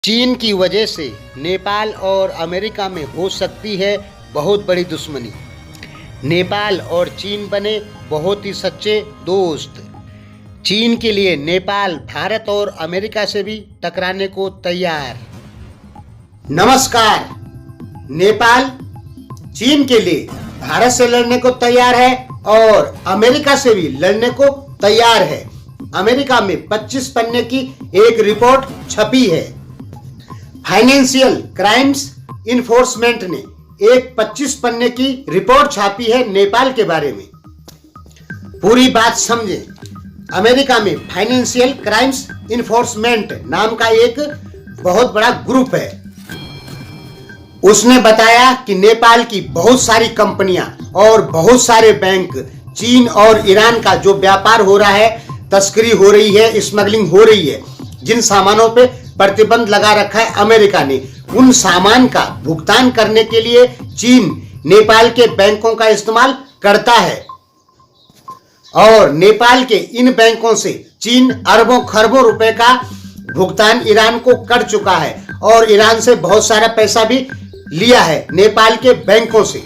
चीन की वजह से नेपाल और अमेरिका में हो सकती है बहुत बड़ी दुश्मनी। नेपाल और चीन बने बहुत ही सच्चे दोस्त। चीन के लिए नेपाल भारत और अमेरिका से भी टकराने को तैयार। नमस्कार। नेपाल चीन के लिए भारत से लड़ने को तैयार है और अमेरिका से भी लड़ने को तैयार है। अमेरिका में 25 पन्ने की एक रिपोर्ट छपी है। फाइनेंशियल क्राइम्स इन्फोर्समेंट ने एक 25 पन्ने की रिपोर्ट छापी है नेपाल के बारे में। पूरी बात समझें। अमेरिका में फाइनेंशियल क्राइम्स इन्फोर्समेंट नाम का एक बहुत बड़ा ग्रुप है। उसने बताया कि नेपाल की बहुत सारी कंपनियां और बहुत सारे बैंक चीन और ईरान का जो व्यापार हो रहा है, तस्करी हो रही है, स्मगलिंग हो रही है, जिन सामानों पे प्रतिबंध लगा रखा है अमेरिका ने, उन सामान का भुगतान करने के लिए चीन नेपाल के बैंकों का इस्तेमाल करता है और नेपाल के इन बैंकों से चीन अरबों खरबों रुपए का भुगतान ईरान को कर चुका है और ईरान से बहुत सारा पैसा भी लिया है नेपाल के बैंकों से।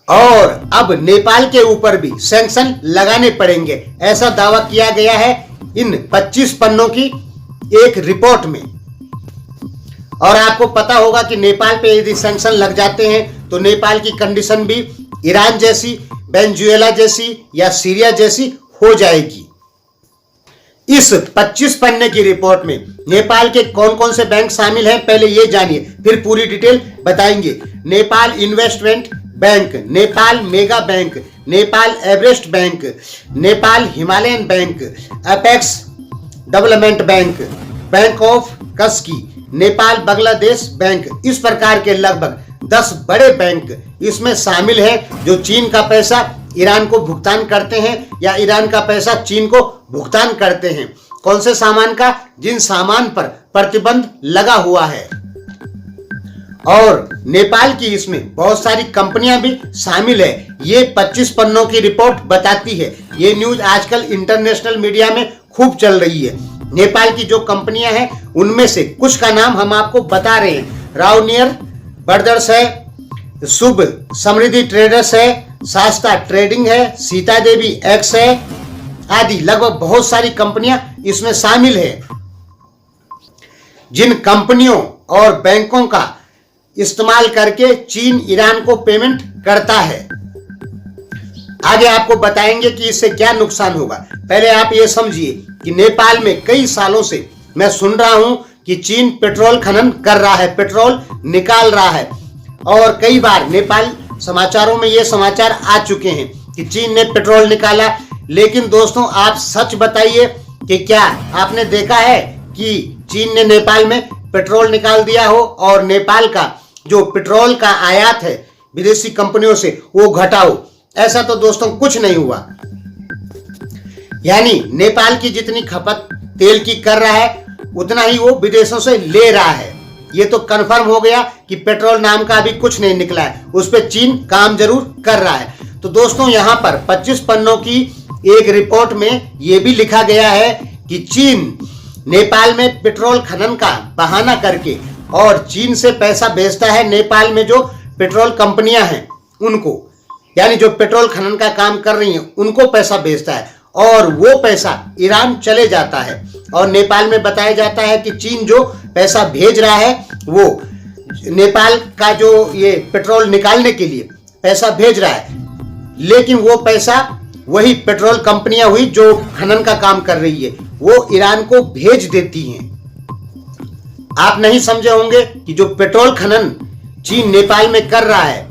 और अब नेपाल के ऊपर भी सैंक्शन लगाने पड़ेंगे, ऐसा दावा किया गया है इन 25 पन्नों की एक रिपोर्ट में। और आपको पता होगा कि नेपाल पे यदि सैंक्शन लग जाते हैं तो नेपाल की कंडीशन भी ईरान जैसी, वेनेजुएला जैसी या सीरिया जैसी हो जाएगी। इस 25 पन्ने की रिपोर्ट में नेपाल के कौन कौन से बैंक शामिल हैं, पहले ये जानिए, फिर पूरी डिटेल बताएंगे। Nepal investment bank, Nepal mega bank, Nepal Everest bank, Nepal Himalayan bank, apex development bank, bank of Kaski, Nepal Bangladesh bank. इस प्रकार के लगभग 10 बड़े बैंक इसमें शामिल हैं जो चीन का पैसा ईरान को भुगतान करते हैं या ईरान का पैसा चीन को भुगतान करते हैं। कौन से सामान का? जिन सामान पर प्रतिबंध लगा हुआ है। और नेपाल की इसमें बहुत सारी कंपनियां भी शामिल है। ये 25 पन्नों की रिपोर्ट बताती है। ये न्यूज आजकल इंटरनेशनल मीडिया में खूब चल रही है। नेपाल की जो कंपनियां हैं उनमें से कुछ का नाम हम आपको बता रहे हैं। राउनियर ब्रदर्स है, शुभ समृद्धि ट्रेडर्स है, शास्ता ट्रेडिंग है, सीता देवी एक्स है, आदि लगभग बहुत सारी कंपनियां इसमें शामिल है। जिन कंपनियों और बैंकों का इस्तेमाल करके चीन ईरान को पेमेंट करता है। आगे आपको बताएंगे कि इससे क्या नुकसान होगा। पहले आप ये समझिए कि नेपाल में कई सालों से मैं सुन रहा हूं कि चीन पेट्रोल खनन कर रहा है, पेट्रोल निकाल रहा है। और कई बार नेपाल समाचारों में ये समाचार आ चुके हैं कि चीन ने पेट्रोल निकाला। लेकिन दोस्तों, आप सच बताइए कि क्या आपने देखा है कि चीन ने नेपाल में पेट्रोल निकाल दिया हो और नेपाल का जो पेट्रोल का आयात है विदेशी कंपनियों से वो घटा हो? ऐसा तो दोस्तों कुछ नहीं हुआ। यानी नेपाल की जितनी खपत तेल की कर रहा है उतना ही वो विदेशों से ले रहा है। ये तो कंफर्म हो गया कि पेट्रोल नाम का अभी कुछ नहीं निकला है, उस पर चीन काम जरूर कर रहा है। तो दोस्तों, यहाँ पर 25 पन्नों की एक रिपोर्ट में ये भी लिखा गया है कि चीन नेपाल में पेट्रोल खनन का बहाना करके और चीन से पैसा भेजता है नेपाल में जो पेट्रोल कंपनियां हैं उनको, यानी जो पेट्रोल खनन का काम कर रही हैं उनको पैसा भेजता है और वो पैसा ईरान चले जाता है। और नेपाल में बताया जाता है कि चीन जो पैसा भेज रहा है वो नेपाल का जो ये पेट्रोल निकालने के लिए पैसा भेज रहा है, लेकिन वो पैसा वही पेट्रोल कंपनियां हुई जो खनन का काम कर रही है वो ईरान को भेज देती हैं। आप नहीं समझे होंगे कि जो पेट्रोल खनन चीन नेपाल में कर रहा है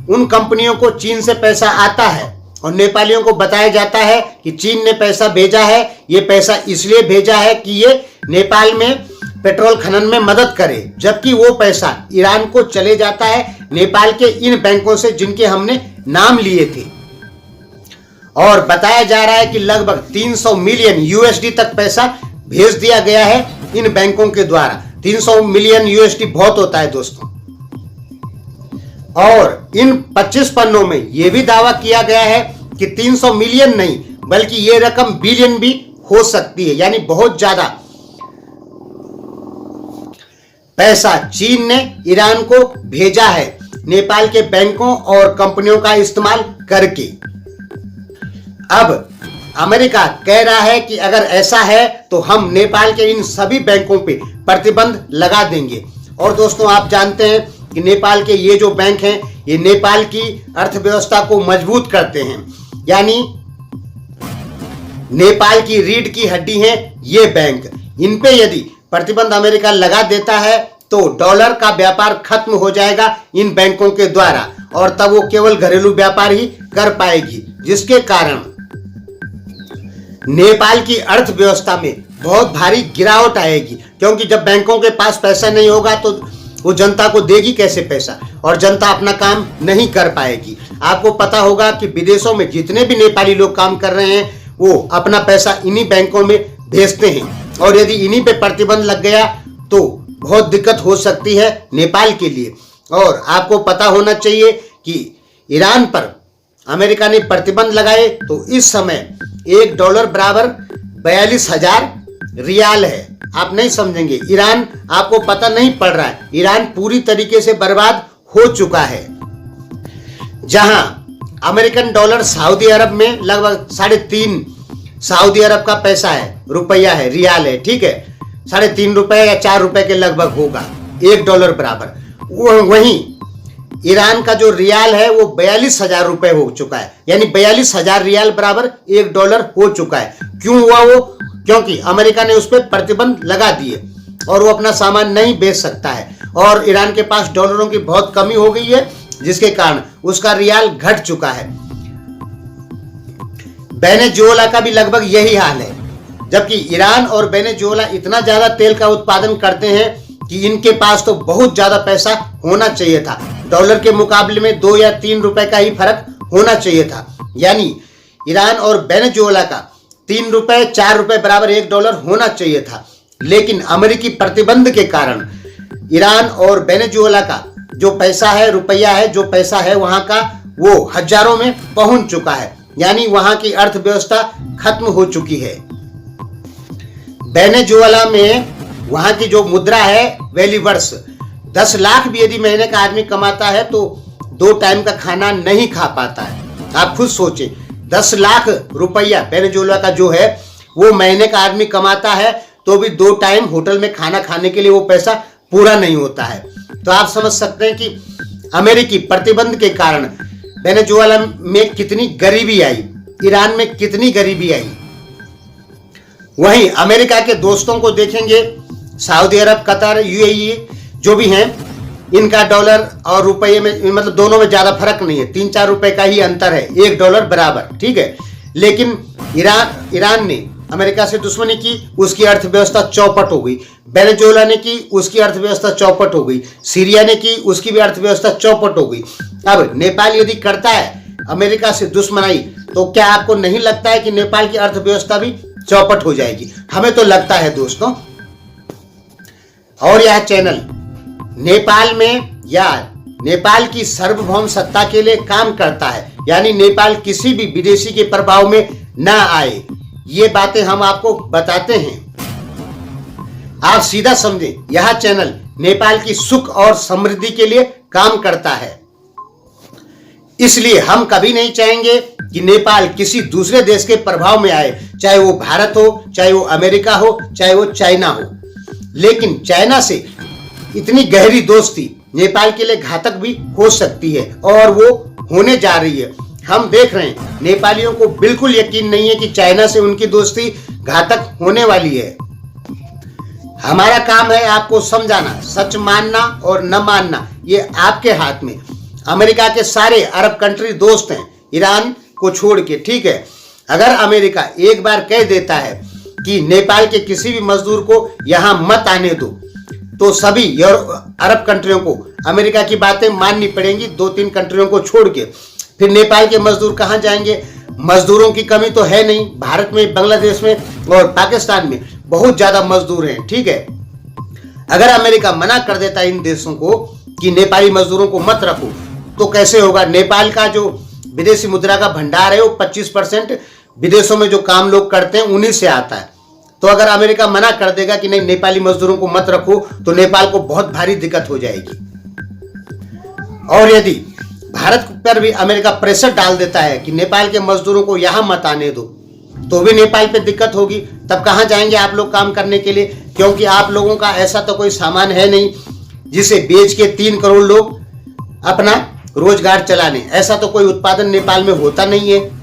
उन कंपनियों को चीन से पैसा आता है और नेपालियों को बताया जाता है कि चीन ने पैसा भेजा है, ये पैसा इसलिए भेजा है कि ये नेपाल में पेट्रोल खनन में मदद करे, जबकि वो पैसा ईरान को चले जाता है नेपाल के इन बैंकों से जिनके हमने नाम लिए थे। और बताया जा रहा है कि लगभग 300 मिलियन यूएसडी तक पैसा भेज दिया गया है इन बैंकों के द्वारा। 300 मिलियन यूएसडी बहुत होता है दोस्तों। और इन 25 पन्नों में यह भी दावा किया गया है कि 300 मिलियन नहीं बल्कि ये रकम बिलियन भी हो सकती है, यानी बहुत ज्यादा पैसा चीन ने ईरान को भेजा है नेपाल के बैंकों और कंपनियों का इस्तेमाल करके। अब अमेरिका कह रहा है कि अगर ऐसा है तो हम नेपाल के इन सभी बैंकों पे प्रतिबंध लगा देंगे। और दोस्तों, आप जानते हैं कि नेपाल के ये जो बैंक हैं, ये नेपाल की अर्थव्यवस्था को मजबूत करते हैं, यानी नेपाल की रीढ़ की हड्डी हैं ये बैंक। इन पे यदि प्रतिबंध अमेरिका लगा देता है तो डॉलर का व्यापार खत्म हो जाएगा इन बैंकों के द्वारा, और तब वो केवल घरेलू व्यापार ही कर पाएगी, जिसके कारण नेपाल की अर्थव्यवस्था में बहुत भारी गिरावट आएगी। क्योंकि जब बैंकों के पास पैसा नहीं होगा तो वो जनता को देगी कैसे पैसा, और जनता अपना काम नहीं कर पाएगी। आपको पता होगा कि विदेशों में जितने भी नेपाली लोग काम कर रहे हैं वो अपना पैसा इन्हीं बैंकों में भेजते हैं, और यदि इन्हीं पे प्रतिबंध लग गया तो बहुत दिक्कत हो सकती है नेपाल के लिए। और आपको पता होना चाहिए कि ईरान पर अमेरिका ने प्रतिबंध लगाए तो इस समय $1 बराबर 42,000 रियाल है। आप नहीं समझेंगे, ईरान आपको पता नहीं पड़ रहा है, ईरान पूरी तरीके से बर्बाद हो चुका है। जहां अमेरिकन डॉलर सऊदी अरब में लगभग 3.5 सऊदी अरब का पैसा है, रुपया है, रियाल है, ठीक है, 3.5 रुपए या 4 रुपए के लगभग होगा $1 बराबर। वहीं ईरान का जो रियाल है वो 42,000 रुपए हो चुका है, यानी 42,000 रियाल बराबर $1 हो चुका है। क्यों हुआ वो? क्योंकि अमेरिका ने उस पर प्रतिबंध लगा दिए और वो अपना सामान नहीं बेच सकता है, और ईरान के पास डॉलरों की बहुत कमी हो गई है, जिसके कारण उसका रियाल घट चुका है। वेनेजुएला का भी लगभग यही हाल है। जबकि ईरान और वेनेजुएला इतना ज्यादा तेल का उत्पादन करते हैं कि इनके पास तो बहुत ज्यादा पैसा होना चाहिए था, डॉलर के मुकाबले में 2 या 3 रुपए का ही फर्क होना चाहिए था। यानी ईरान और वेनेजुएला का 3 रुपए 4 रुपए बराबर $1 होना चाहिए था, लेकिन अमेरिकी प्रतिबंध के कारण ईरान और वेनेजुएला का जो पैसा है, रुपया है, जो पैसा है वहां का, वो हजारों में पहुंच चुका है, यानी वहां की अर्थव्यवस्था खत्म हो चुकी है। वेनेजुएला में वहां की जो मुद्रा है वेलिवर्स, 10 लाख भी यदि महीने का आदमी कमाता है तो 2 टाइम का खाना नहीं खा पाता है। आप खुद सोचें, 10 लाख रुपया वेनेजुएला का जो है वो महीने का आदमी कमाता है तो भी 2 टाइम होटल में खाना खाने के लिए वो पैसा पूरा नहीं होता है। तो आप समझ सकते हैं कि अमेरिकी प्रतिबंध के कारण वेनेजुएला में कितनी गरीबी आई, ईरान में कितनी गरीबी आई। वहीं अमेरिका के दोस्तों को देखेंगे, सऊदी अरब, कतर, यूएई जो भी हैं, इनका डॉलर और रुपये में मतलब दोनों में ज्यादा फर्क नहीं है, 3-4 रुपए का ही अंतर है, $1 बराबर, ठीक है। लेकिन ईरान ने अमेरिका से दुश्मनी की, उसकी अर्थव्यवस्था चौपट हो गई। वेनेजुएला ने की, उसकी अर्थव्यवस्था चौपट हो गई। सीरिया ने की, उसकी भी अर्थव्यवस्था चौपट हो गई। अब नेपाल यदि करता है अमेरिका से दुश्मनाई तो क्या आपको नहीं लगता है कि नेपाल की अर्थव्यवस्था भी चौपट हो जाएगी? हमें तो लगता है दोस्तों। और यह चैनल नेपाल में या नेपाल की सार्वभौम सत्ता के लिए काम करता है, यानी नेपाल किसी भी विदेशी के प्रभाव में ना आए, ये बातें हम आपको बताते हैं। आप सीधा समझें, यह चैनल नेपाल की सुख और समृद्धि के लिए काम करता है। इसलिए हम कभी नहीं चाहेंगे कि नेपाल किसी दूसरे देश के प्रभाव में आए, चाहे वो भारत हो, चाहे वो अमेरिका हो, चाहे वो चाइना हो। लेकिन चाइना से इतनी गहरी दोस्ती नेपाल के लिए घातक भी हो सकती है, और वो होने जा रही है। हम देख रहे हैं, नेपालियों को बिल्कुल यकीन नहीं है कि चाइना से उनकी दोस्ती घातक होने वाली है। हमारा काम है आपको समझाना, सच मानना और न मानना ये आपके हाथ में। अमेरिका के सारे अरब कंट्री दोस्त हैं, ईरान को छोड़ के, ठीक है। अगर अमेरिका एक बार कह देता है कि नेपाल के किसी भी मजदूर को यहां मत आने दो, तो सभी अरब कंट्रियों को अमेरिका की बातें माननी पड़ेंगी, 2-3 कंट्रियों को छोड़ के। फिर नेपाल के मजदूर कहां जाएंगे? मजदूरों की कमी तो है नहीं, भारत में, बांग्लादेश में और पाकिस्तान में बहुत ज्यादा मजदूर हैं, ठीक है। अगर अमेरिका मना कर देता इन देशों को कि नेपाली मजदूरों को मत रखो, तो कैसे होगा? नेपाल का जो विदेशी मुद्रा का भंडार है वो 25% विदेशों में जो काम लोग करते हैं उन्हीं से आता है। तो अगर अमेरिका मना कर देगा कि नहीं नेपाली मजदूरों को मत रखो, तो नेपाल को बहुत भारी दिक्कत हो जाएगी। और यदि भारत पर भी अमेरिका प्रेशर डाल देता है कि नेपाल के मजदूरों को यहां मत आने दो, तो भी नेपाल पे दिक्कत होगी। तब कहां जाएंगे आप लोग काम करने के लिए, क्योंकि आप लोगों का ऐसा तो कोई सामान है नहीं जिसे बेच के 3 करोड़ लोग अपना रोजगार चलाने। ऐसा तो कोई उत्पादन नेपाल में होता नहीं है।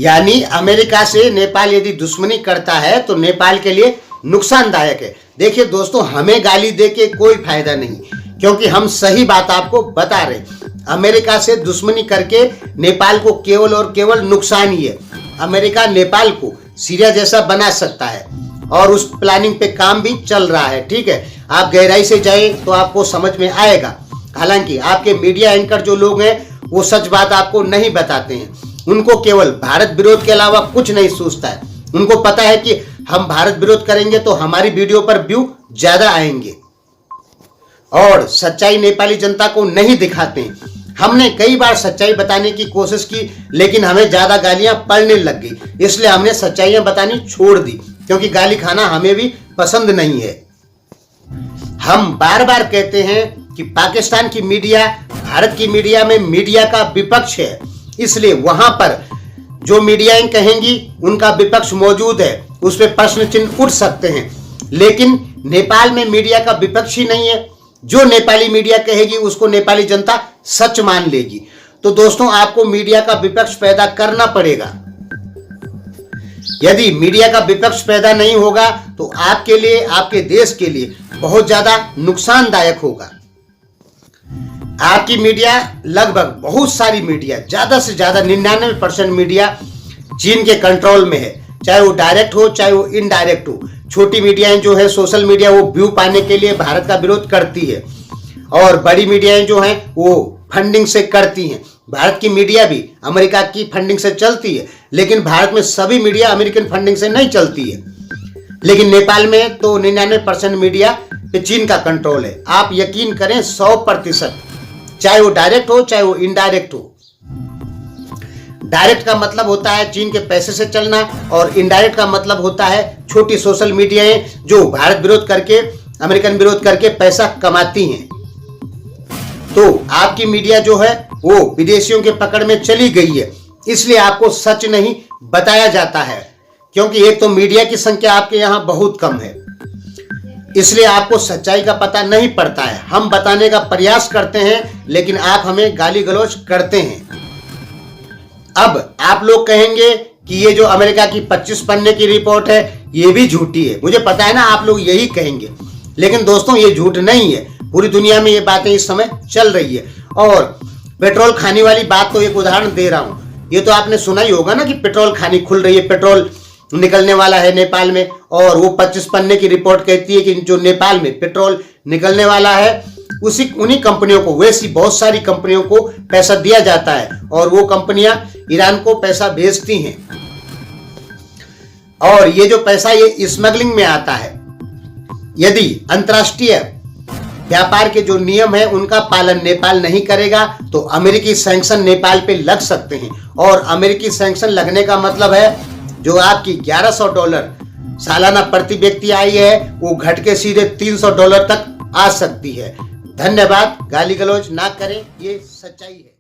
यानी अमेरिका से नेपाल यदि दुश्मनी करता है तो नेपाल के लिए नुकसानदायक है। देखिए दोस्तों, हमें गाली दे के कोई फायदा नहीं, क्योंकि हम सही बात आपको बता रहे हैं। अमेरिका से दुश्मनी करके नेपाल को केवल और केवल नुकसान ही है। अमेरिका नेपाल को सीरिया जैसा बना सकता है और उस प्लानिंग पे काम भी चल रहा है। ठीक है, आप गहराई से जाए तो आपको समझ में आएगा। हालांकि आपके मीडिया एंकर जो लोग हैं वो सच बात आपको नहीं बताते हैं। उनको केवल भारत विरोध के अलावा कुछ नहीं सोचता है। उनको पता है कि हम भारत विरोध करेंगे तो हमारी वीडियो पर व्यू ज्यादा आएंगे, और सच्चाई नेपाली जनता को नहीं दिखाते हैं। हमने कई बार सच्चाई बताने की कोशिश की, लेकिन हमें ज्यादा गालियां पड़ने लग गई, इसलिए हमने सच्चाइयां बतानी छोड़ दी, क्योंकि गाली खाना हमें भी पसंद नहीं है। हम बार बार कहते हैं कि पाकिस्तान की मीडिया भारत की मीडिया में मीडिया का विपक्ष है, इसलिए वहां पर जो मीडियाएं कहेंगी उनका विपक्ष मौजूद है, उस पर प्रश्न चिन्ह उठ सकते हैं। लेकिन नेपाल में मीडिया का विपक्ष ही नहीं है। जो नेपाली मीडिया कहेगी उसको नेपाली जनता सच मान लेगी। तो दोस्तों, आपको मीडिया का विपक्ष पैदा करना पड़ेगा। यदि मीडिया का विपक्ष पैदा नहीं होगा तो आपके लिए, आपके देश के लिए बहुत ज्यादा नुकसानदायक होगा। आपकी मीडिया, लगभग बहुत सारी मीडिया, ज्यादा से ज्यादा 99% मीडिया चीन के कंट्रोल में है, चाहे वो डायरेक्ट हो चाहे वो इनडायरेक्ट हो। छोटी मीडियाएं जो है, सोशल मीडिया, वो व्यू पाने के लिए भारत का विरोध करती है, और बड़ी मीडियाएं जो हैं वो फंडिंग से करती हैं। भारत की मीडिया भी अमेरिका की फंडिंग से चलती है, लेकिन भारत में सभी मीडिया अमेरिकन फंडिंग से नहीं चलती है। लेकिन नेपाल में तो 99% मीडिया पे चीन का कंट्रोल है। आप यकीन करें, 100%, चाहे वो डायरेक्ट हो चाहे वो इनडायरेक्ट हो। डायरेक्ट का मतलब होता है चीन के पैसे से चलना, और इनडायरेक्ट का मतलब होता है छोटी सोशल मीडियाएं जो भारत विरोध करके, अमेरिकन विरोध करके पैसा कमाती हैं। तो आपकी मीडिया जो है वो विदेशियों के पकड़ में चली गई है, इसलिए आपको सच नहीं बताया जाता है, क्योंकि एक तो मीडिया की संख्या आपके यहाँ बहुत कम है, इसलिए आपको सच्चाई का पता नहीं पड़ता है। हम बताने का प्रयास करते हैं, लेकिन आप हमें गाली गलौज करते हैं। अब आप लोग कहेंगे कि ये जो अमेरिका की 25 पन्ने की रिपोर्ट है ये भी झूठी है। मुझे पता है ना, आप लोग यही कहेंगे, लेकिन दोस्तों ये झूठ नहीं है। पूरी दुनिया में ये बातें इस समय चल रही है। और पेट्रोल खाने वाली बात तो एक उदाहरण दे रहा हूं। ये तो आपने सुना ही होगा ना कि पेट्रोल खानी खुल रही है, पेट्रोल निकलने वाला है नेपाल में, और वो 25 पन्ने की रिपोर्ट कहती है कि जो नेपाल में पेट्रोल निकलने वाला है उन्हीं कंपनियों को, वैसी बहुत सारी कंपनियों को पैसा दिया जाता है, और वो कंपनियां ईरान को पैसा भेजती हैं, और ये जो पैसा ये स्मगलिंग में आता है। यदि अंतर्राष्ट्रीय व्यापार के जो नियम है उनका पालन नेपाल नहीं करेगा तो अमेरिकी सैंक्शन नेपाल पे लग सकते हैं, और अमेरिकी सैंक्शन लगने का मतलब है जो आपकी $1100 सालाना प्रति व्यक्ति आई है वो घट के सीधे $300 तक आ सकती है। धन्यवाद। गाली गलौज ना करें, ये सच्चाई है।